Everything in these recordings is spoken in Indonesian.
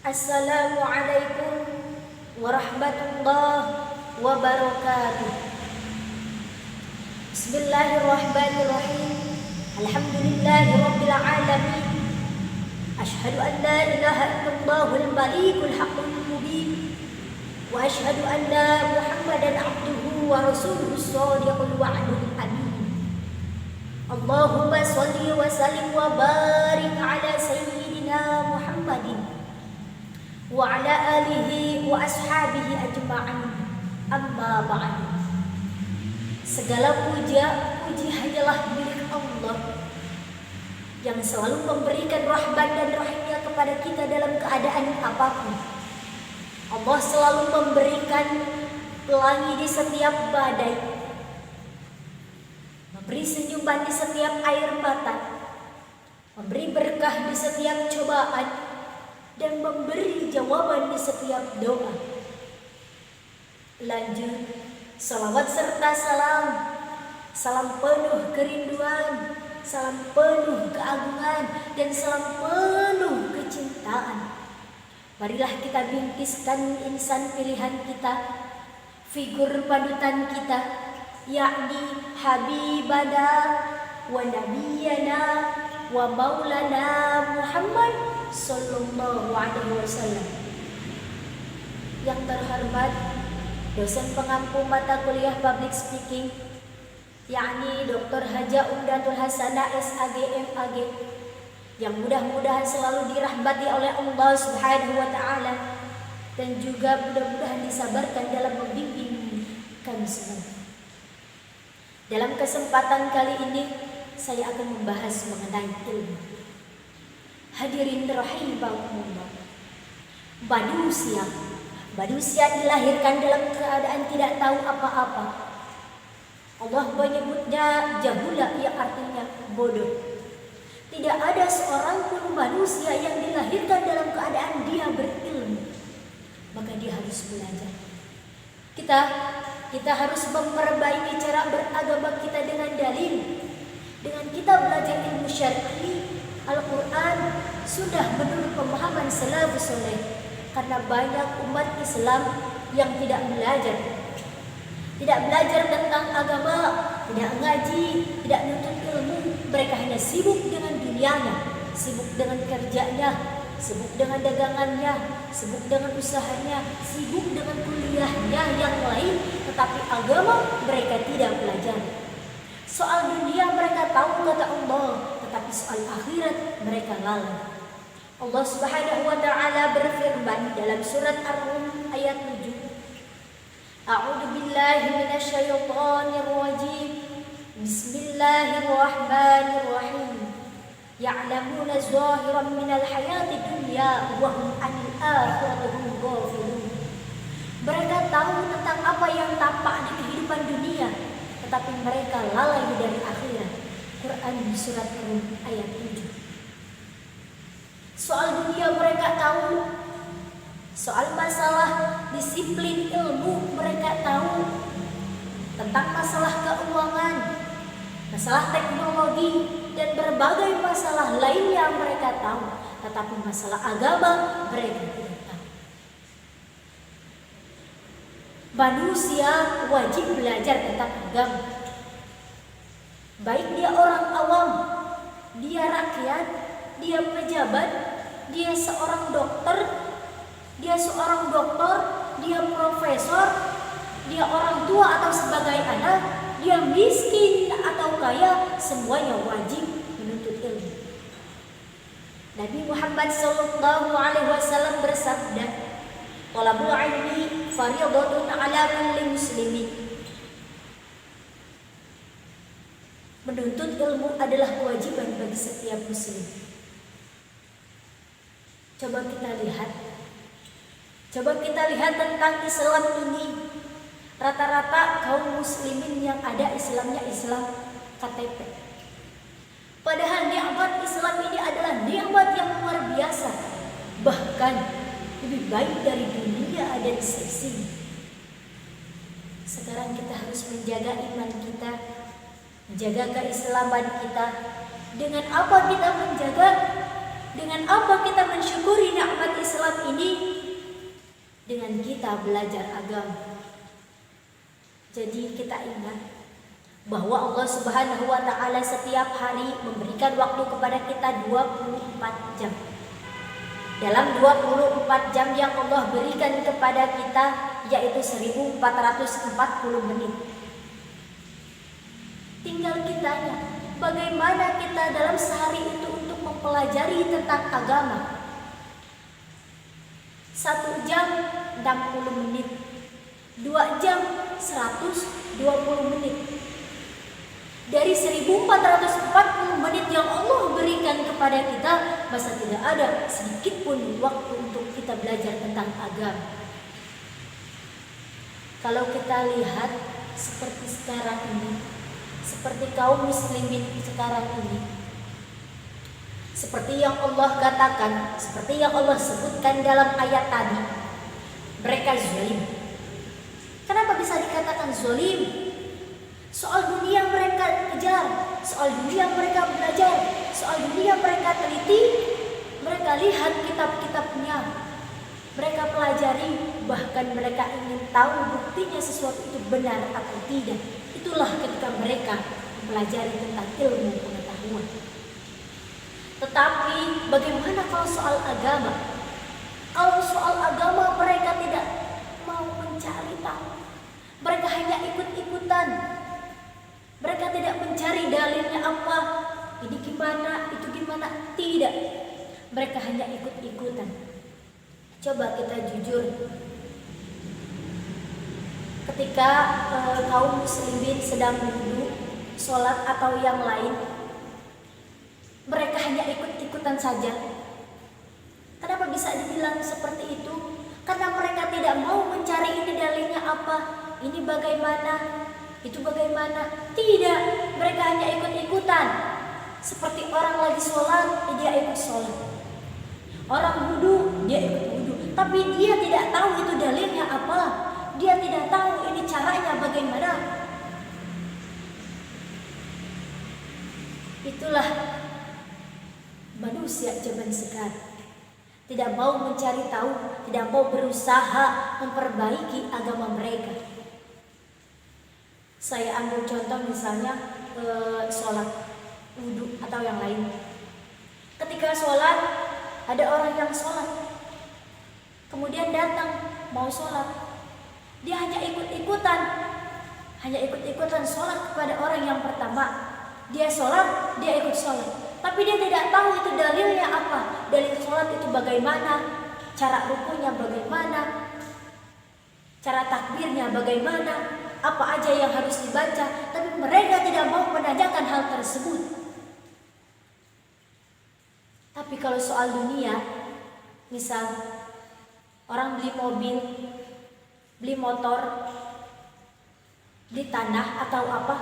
Assalamualaikum warahmatullahi wabarakatuh. Bismillahirrahmanirrahim. Alhamdulillahi rabbil alamin. Ashhadu an la ilaha illallahul malikul haqqul mubin. Wa ashhadu anna Muhammadan abduhu wa rasuluhu shadiqul wa'dul amin. Allahumma shalli wa sallim wa barik ala sayyidina Muhammadin wa ala alihi wa ashabihi ajma'in. Amma ba'du. Segala puji hanyalah milik Allah yang selalu memberikan rahmat dan rahimnya kepada kita dalam keadaan apapun. Allah selalu memberikan pelangi di setiap badai, memberi senyuman di setiap air mata, memberi berkah di setiap cobaan, dan memberi jawaban di setiap doa. Lanjut, salawat serta salam penuh kerinduan, salam penuh keagungan, dan salam penuh kecintaan. Marilah kita bingkiskan insan pilihan kita, figur panutan kita, yakni Habibana wa Nabiyana wa Maulana Muhammad sallallahu alaihi wasallam. Yang terhormat dosen pengampu mata kuliah public speaking, yakni Dr. Haja Umdatul Hasanah SAG MAG, yang mudah-mudahan selalu dirahmati oleh Allah Subhanahu wa taala dan juga mudah-mudahan disabarkan dalam membimbing kami semua. Dalam kesempatan kali ini saya akan membahas mengenai ilmu. Hadirin rahimakumullah. Manusia dilahirkan dalam keadaan tidak tahu apa-apa. Allah menyebutnya jahula, yang artinya bodoh. Tidak ada seorang pun manusia yang dilahirkan dalam keadaan dia berilmu. Maka dia harus belajar. Kita harus memperbaiki cara beragama kita dengan dalil. Dengan kita belajar ilmu syar'i, Al-Quran, sudah menurut pemahaman salafus saleh. Karena banyak umat Islam yang tidak belajar tentang agama, tidak ngaji, tidak nuntut ilmu. Mereka hanya sibuk dengan dunianya, sibuk dengan kerjanya, sibuk dengan dagangannya, sibuk dengan usahanya, sibuk dengan kuliahnya yang lain. Tetapi agama mereka tidak belajar. Soal dunia mereka tahu kata Allah, tetapi soal akhirat mereka lalai. Allah Subhanahu wa taala berfirman dalam surat Ar-Rum ayat 7. A'udzu billahi minasyaitonir rajim. Bismillahirrahmanirrahim. Ya'lamuna zahiran minal hayatid dunya wa hum 'anil akhirati hum ghafilun. Mereka tahu tentang apa yang tampak di kehidupan dunia, tetapi mereka lalai dari akhirat. Quran surat Ar-Rum ayat 7. Soal dunia mereka tahu, soal masalah disiplin ilmu mereka tahu, tentang masalah keuangan, masalah teknologi, dan berbagai masalah lainnya mereka tahu. Tetapi masalah agama mereka tidak tahu. Manusia wajib belajar tentang agama. Baik dia orang awam, dia rakyat, dia pejabat, dia seorang dokter, dia profesor, dia orang tua atau sebagai anak, dia miskin atau kaya, semuanya wajib menuntut ilmu. Nabi Muhammad sallallahu alaihi wasallam bersabda, "Talabul ilmi fardhatun 'ala kulli muslimin." Menuntut ilmu adalah kewajiban bagi setiap muslim. Coba kita lihat tentang Islam ini. Rata-rata kaum muslimin yang ada Islamnya Islam KTP. Padahal nikmat Islam ini adalah nikmat yang luar biasa. Bahkan lebih baik dari dunia dan seisinya. Sekarang kita harus menjaga iman kita, menjaga keislaman kita. Dengan apa kita menjaga? Dengan apa kita mensyukuri nikmat Islam ini? Dengan kita belajar agama. Jadi kita ingat bahwa Allah Subhanahu wa taala setiap hari memberikan waktu kepada kita 24 jam. Dalam 24 jam yang Allah berikan kepada kita, yaitu 1440 menit. Tinggal kitanya, bagaimana kita dalam sehari itu untuk mempelajari tentang agama. 1 jam 60 menit, 2 jam 120 menit. Dari 1440 menit yang Allah berikan kepada kita, masa tidak ada sedikit pun waktu untuk kita belajar tentang agama. Kalau kita lihat seperti sekarang ini, seperti kaum muslimin sekarang ini, seperti yang Allah katakan, seperti yang Allah sebutkan dalam ayat tadi, mereka zalim. Kenapa bisa dikatakan zalim? Soal dunia mereka kejar, soal dunia mereka belajar, soal dunia mereka teliti, mereka lihat kitab-kitabnya, mereka pelajari, bahkan mereka ingin tahu buktinya sesuatu itu benar atau tidak. Itulah ketika mereka mempelajari tentang ilmu pengetahuan. Tetapi bagaimana kalau soal agama? Kalau soal agama mereka tidak mau mencari tahu, mereka hanya ikut-ikutan. Mereka tidak mencari dalilnya apa, ini gimana, itu gimana. Tidak, mereka hanya ikut-ikutan. Coba kita jujur, ketika kaum muslimin sedang wudhu, sholat atau yang lain, mereka hanya ikut-ikutan saja. Kenapa bisa dibilang seperti itu? Karena mereka tidak mau mencari ini dalilnya apa, ini bagaimana, itu bagaimana. Tidak, mereka hanya ikut-ikutan. Seperti orang lagi sholat, dia ikut sholat. Orang wudhu, dia ikut wudhu. Tapi dia tidak tahu itu dalilnya apa. Dia tidak tahu ini caranya bagaimana. Itulah manusia zaman sekarang. Tidak mau mencari tahu, tidak mau berusaha memperbaiki agama mereka. Saya ambil contoh misalnya sholat, wudhu atau yang lain. Ketika sholat, ada orang yang sholat, kemudian datang mau sholat, dia hanya ikut-ikutan sholat kepada orang yang pertama. Dia sholat, dia ikut sholat, tapi dia tidak tahu itu dalilnya apa, dalil sholat itu bagaimana, cara rukunya bagaimana, cara takbirnya bagaimana, apa aja yang harus dibaca. Tapi mereka tidak mau menanyakan hal tersebut. Tapi kalau soal dunia, misal orang beli mobil, beli motor, beli tanah atau apa,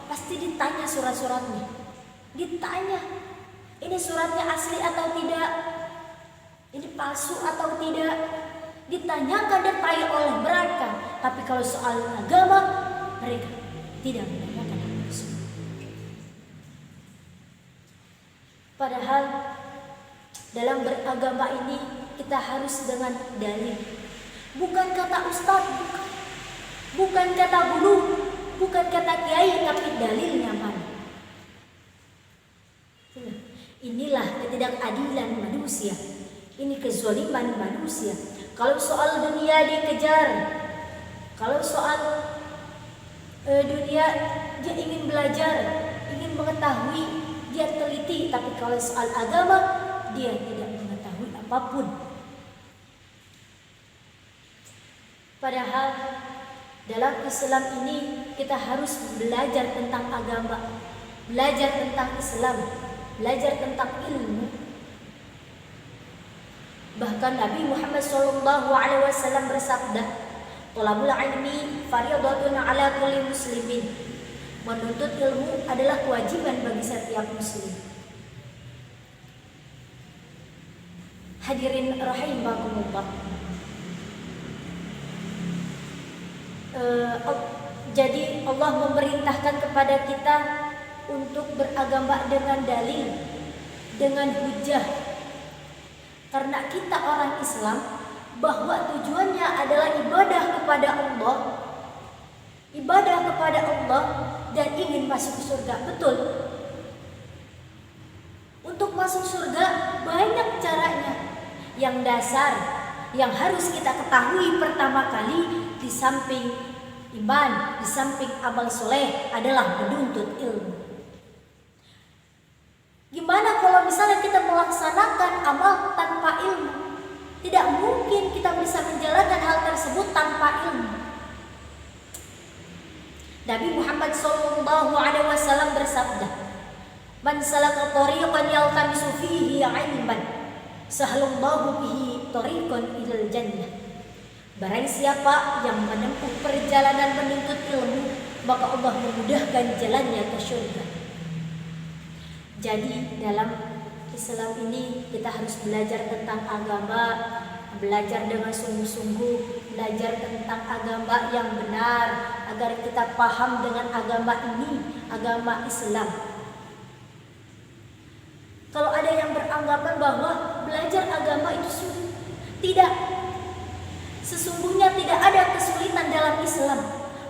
pasti ditanya surat-suratnya. Ditanya, ini suratnya asli atau tidak, ini palsu atau tidak, ditanyakan detail oleh mereka. Tapi kalau soal agama, mereka tidak menanyakan hal tersebut. Padahal dalam beragama ini kita harus dengan dalil. Bukan kata ustadz, bukan kata guru, bukan kata kiai, tapi dalilnya mana. Inilah ketidakadilan manusia. Ini kezaliman manusia. Kalau soal dunia dikejar, kalau soal dunia dia ingin belajar, ingin mengetahui, dia teliti. Tapi kalau soal agama, dia tidak mengetahui apapun. Padahal dalam Islam ini kita harus belajar tentang agama, belajar tentang Islam, belajar tentang ilmu. Bahkan Nabi Muhammad SAW bersabda, "Thalabul ilmi fardhatun 'ala kulli muslimin." Menuntut ilmu adalah kewajiban bagi setiap muslim. Hadirin rahimakumullah. Jadi Allah memerintahkan kepada kita untuk beragama dengan dalil, dengan hujah, Karena kita orang Islam, bahwa tujuannya adalah ibadah kepada Allah, dan ingin masuk surga. Betul. Untuk masuk surga banyak caranya. Yang dasar, yang harus kita ketahui pertama kali, di samping iman, di samping amal soleh, adalah menuntut ilmu. Gimana kalau misalnya kita melaksanakan amal tanpa ilmu? Tidak mungkin kita bisa menjalankan hal tersebut tanpa ilmu. Nabi Muhammad SAW bersabda, "Man salaka tariqan yaltamisu fihi 'ilman, sahhalallahu bihi tariqan ilal jannah." Barang siapa yang menempuh perjalanan menuntut ilmu, maka Allah memudahkan jalannya ke surga. Jadi dalam Islam ini kita harus belajar tentang agama, belajar dengan sungguh-sungguh, belajar tentang agama yang benar agar kita paham dengan agama ini, agama Islam. Kalau ada yang beranggapan bahwa belajar agama itu sulit, tidak. Sesungguhnya tidak ada kesulitan dalam Islam.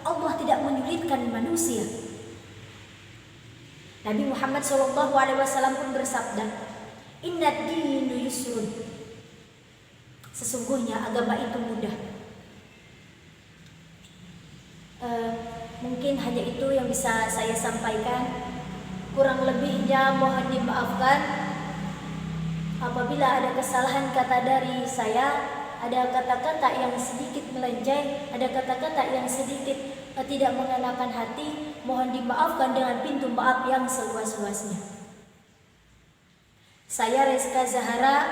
Allah tidak menyulitkan manusia. Nabi Muhammad SAW pun bersabda, "Inna dinu yusrun." Sesungguhnya agama itu mudah. Mungkin hanya itu yang bisa saya sampaikan. Kurang lebihnya mohon dimaafkan. Apabila ada kesalahan kata dari saya, ada kata-kata yang sedikit melenceng, ada kata-kata yang sedikit tidak mengenakan hati, mohon dimaafkan dengan pintu maaf yang seluas-luasnya. Saya Rizka Zahara,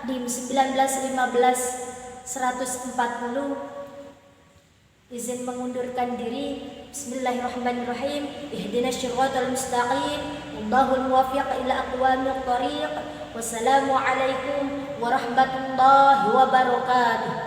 NIM 1915-140, izin mengundurkan diri. Bismillahirrahmanirrahim. Ihdinas syiratal mustaqim, wallahul muwaffiq ila aqwamit thariq. Wassalamualaikum warahmatullahi wabarakatuh.